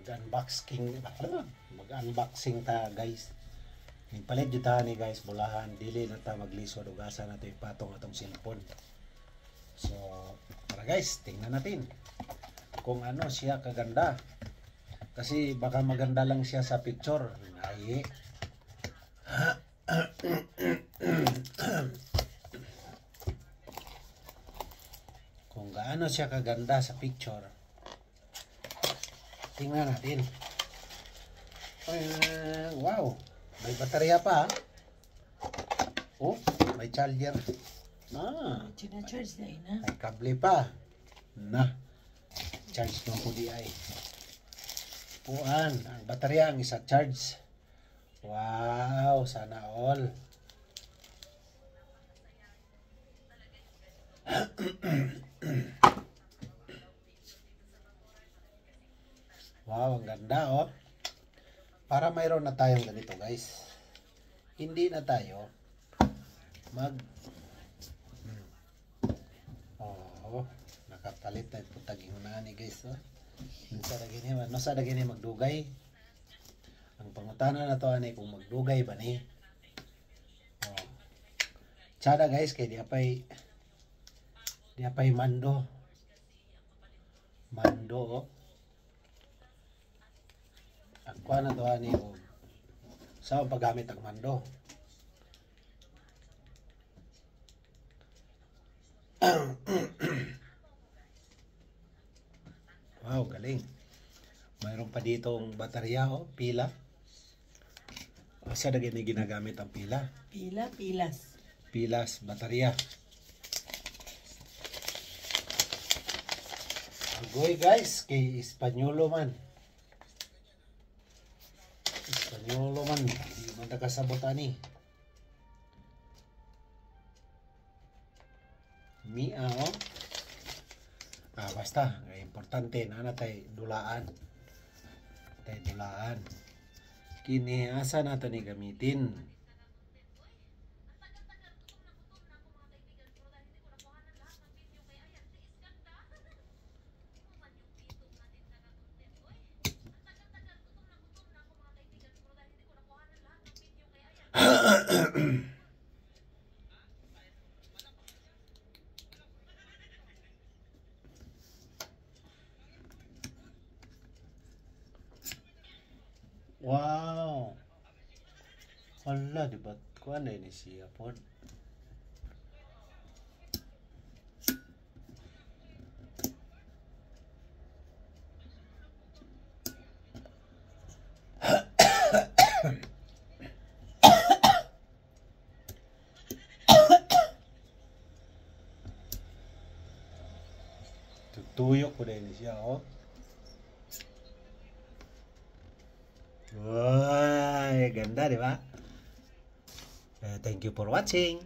mag-unboxing ta guys. Palit jud ta ni guys bulahan, dili na ta maglisod ug asa na to ipatong atong cellphone. So para guys, tingnan natin kung ano siya kaganda. Kasi baka maganda lang siya sa picture. Ay. Kung gaano siya kaganda sa picture. Tingnan natin. Wow, may baterya pa. Oh, may charger. Charge na ina. May kable pa. Charge ng po di ay. Puan, ang baterya ang isa charge. Wow, sana all. Wow, ang ganda oh. Para mayroon na tayong ganito guys. Hindi na tayo nakapalit na ito tagihunaan ni guys oh. Sa dagini magdugay. Ang pangutana na to ani kung magdugay ba ni. Oh. Tsada guys kay di apay mando. Oh. Ako na to ani oh. Sa paggamit ang mando. Wow, galing. Mayroon pa ditong baterya oh, pila. Asa na gini ginagamit ang pila? Pilas. Pilas, baterya. Agoy guys, kay Espanyolo man. Hindi man nakasabot ani. Mia oh. Basta, importante na natay dulaan. Kini asa nato ni gamitin. Wow. Hala, di ba? Kuan na ni siya po. Tutuyok ko na ni siya, oh. Wow, ganda, di ba? Thank you for watching.